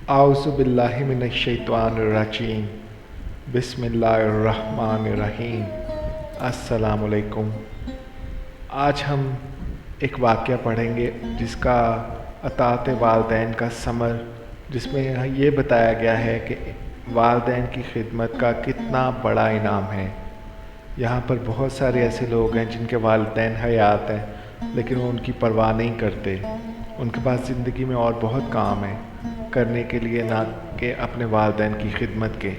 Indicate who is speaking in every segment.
Speaker 1: اعوذ باللہ من الشیطان الرجیم بسم اللہ الرحمن الرحیم۔ السلام علیکم۔ آج ہم ایک واقعہ پڑھیں گے جس کا اطاعت والدین کا ثمر، جس میں یہ بتایا گیا ہے کہ والدین کی خدمت کا کتنا بڑا انعام ہے۔ یہاں پر بہت سارے ایسے لوگ ہیں جن کے والدین حیات ہیں لیکن وہ ان کی پرواہ نہیں کرتے۔ ان کے پاس زندگی میں اور بہت کام ہے کرنے کے لیے، نہ کہ اپنے والدین کی خدمت کے۔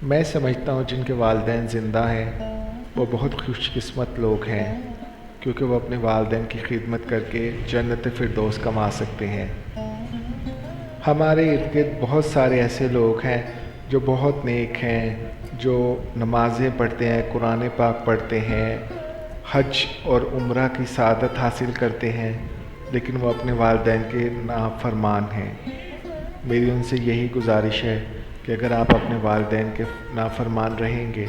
Speaker 1: میں سمجھتا ہوں جن کے والدین زندہ ہیں وہ بہت خوش قسمت لوگ ہیں، کیونکہ وہ اپنے والدین کی خدمت کر کے جنت فردوس کما سکتے ہیں۔ ہمارے ارد گرد بہت سارے ایسے لوگ ہیں جو بہت نیک ہیں، جو نمازیں پڑھتے ہیں، قرآن پاک پڑھتے ہیں، حج اور عمرہ کی سعادت حاصل کرتے ہیں، لیکن وہ اپنے والدین کے نافرمان ہیں۔ میری ان سے یہی گزارش ہے کہ اگر آپ اپنے والدین کے نافرمان رہیں گے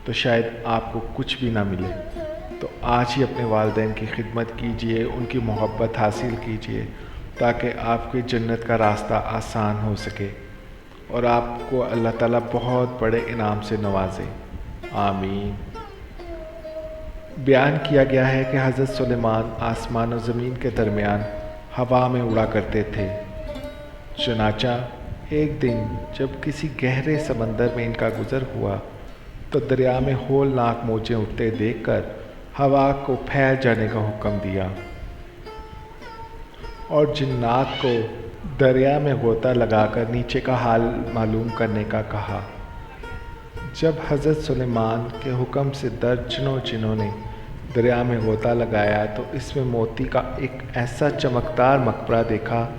Speaker 1: تو شاید آپ کو کچھ بھی نہ ملے۔ تو آج ہی اپنے والدین کی خدمت کیجئے، ان کی محبت حاصل کیجئے، تاکہ آپ کی جنت کا راستہ آسان ہو سکے اور آپ کو اللہ تعالیٰ بہت بڑے انعام سے نوازے۔ آمین۔ بیان کیا گیا ہے کہ حضرت سلیمان آسمان و زمین کے درمیان ہوا میں اڑا کرتے تھے۔ چنانچہ ایک دن جب کسی گہرے سمندر میں ان کا گزر ہوا تو دریا میں ہولناک موجیں اٹھتے دیکھ کر ہوا کو پھیل جانے کا حکم دیا اور جنات کو دریا میں غوطہ لگا کر نیچے کا حال معلوم کرنے کا کہا۔ جب حضرت سلیمان کے حکم سے درجنوں جنوں نے دریا میں غوطہ لگایا تو اس میں موتی کا ایک ایسا چمکدار مقبرہ دیکھا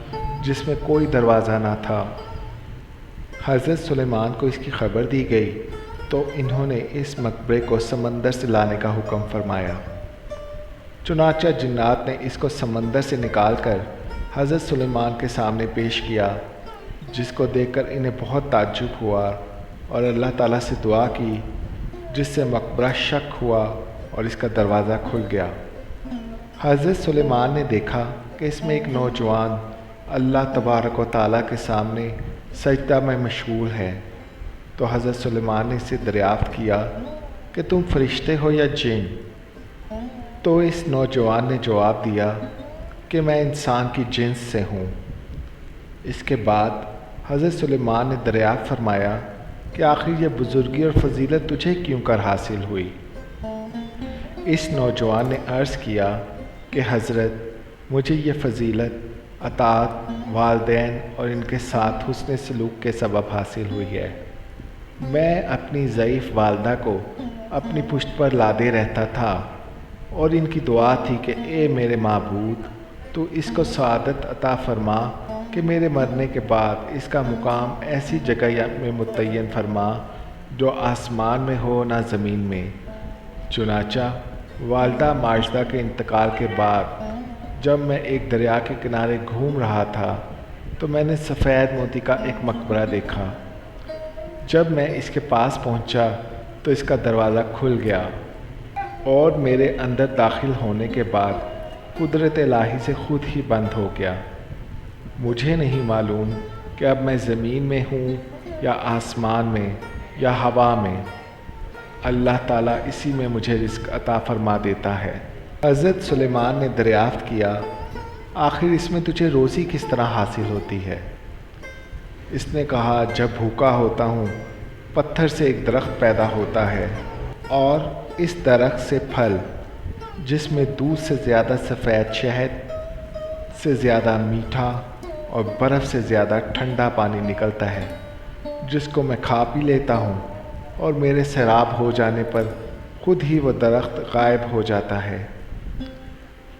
Speaker 1: جس میں کوئی دروازہ نہ تھا۔ حضرت سلیمان کو اس کی خبر دی گئی تو انہوں نے اس مقبرے کو سمندر سے لانے کا حکم فرمایا۔ چنانچہ جنات نے اس کو سمندر سے نکال کر حضرت سلیمان کے سامنے پیش کیا، جس کو دیکھ کر انہیں بہت تعجب ہوا اور اللہ تعالیٰ سے دعا کی، جس سے مقبرہ شق ہوا اور اس کا دروازہ کھل گیا۔ حضرت سلیمان نے دیکھا کہ اس میں ایک نوجوان اللہ تبارک و تعالیٰ کے سامنے سجدہ میں مشغول ہے۔ تو حضرت سلیمان نے اس سے دریافت کیا کہ تم فرشتے ہو یا جن؟ تو اس نوجوان نے جواب دیا کہ میں انسان کی جنس سے ہوں۔ اس کے بعد حضرت سلیمان نے دریافت فرمایا کہ آخر یہ بزرگی اور فضیلت تجھے کیوں کر حاصل ہوئی؟ اس نوجوان نے عرض کیا کہ حضرت، مجھے یہ فضیلت اطاعت والدین اور ان کے ساتھ حسن سلوک کے سبب حاصل ہوئی ہے۔ میں اپنی ضعیف والدہ کو اپنی پشت پر لادے رہتا تھا اور ان کی دعا تھی کہ اے میرے معبود، تو اس کو سعادت عطا فرما کہ میرے مرنے کے بعد اس کا مقام ایسی جگہ میں متعین فرما جو آسمان میں ہو نہ زمین میں۔ چنانچہ والدہ ماجدہ کے انتقال کے بعد جب میں ایک دریا کے کنارے گھوم رہا تھا تو میں نے سفید موتی کا ایک مقبرہ دیکھا۔ جب میں اس کے پاس پہنچا تو اس کا دروازہ کھل گیا اور میرے اندر داخل ہونے کے بعد قدرت الہی سے خود ہی بند ہو گیا۔ مجھے نہیں معلوم کہ اب میں زمین میں ہوں یا آسمان میں یا ہوا میں۔ اللہ تعالیٰ اسی میں مجھے رزق عطا فرما دیتا ہے۔ حضرت سلیمان نے دریافت کیا، آخر اس میں تجھے روزی کس طرح حاصل ہوتی ہے؟ اس نے کہا، جب بھوکا ہوتا ہوں پتھر سے ایک درخت پیدا ہوتا ہے اور اس درخت سے پھل، جس میں دودھ سے زیادہ سفید، شہد سے زیادہ میٹھا اور برف سے زیادہ ٹھنڈا پانی نکلتا ہے، جس کو میں کھا پی لیتا ہوں اور میرے سیراب ہو جانے پر خود ہی وہ درخت غائب ہو جاتا ہے۔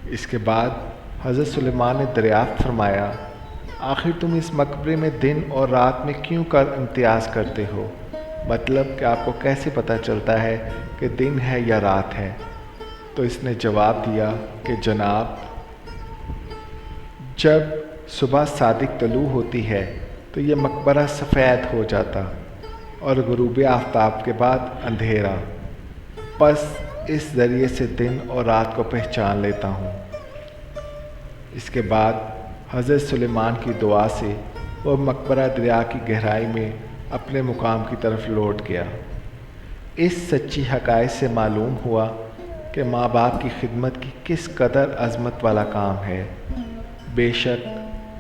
Speaker 1: اس کے بعد حضرت سلیمان نے دریافت فرمایا، آخر تم اس مقبرے میں دن اور رات میں کیوں کر امتیاز کرتے ہو؟ مطلب کہ آپ کو کیسے پتہ چلتا ہے کہ دن ہے یا رات ہے؟ تو اس نے جواب دیا کہ جناب، جب صبح صادق طلوع ہوتی ہے تو یہ مقبرہ سفید ہو جاتا اور غروب آفتاب کے بعد اندھیرا، بس اس ذریعے سے دن اور رات کو پہچان لیتا ہوں۔ اس کے بعد حضرت سلیمان کی دعا سے وہ مقبرہ دریا کی گہرائی میں اپنے مقام کی طرف لوٹ گیا۔ اس سچی حقائق سے معلوم ہوا کہ ماں باپ کی خدمت کی کس قدر عظمت والا کام ہے۔ بے شک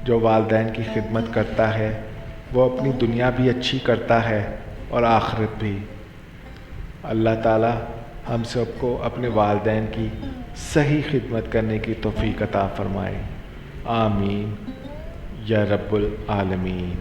Speaker 1: جو والدین کی خدمت کرتا ہے وہ اپنی دنیا بھی اچھی کرتا ہے اور آخرت بھی۔ اللہ تعالی ہم سب کو اپنے والدین کی صحیح خدمت کرنے کی توفیق عطا فرمائے۔ آمین یا رب العالمین۔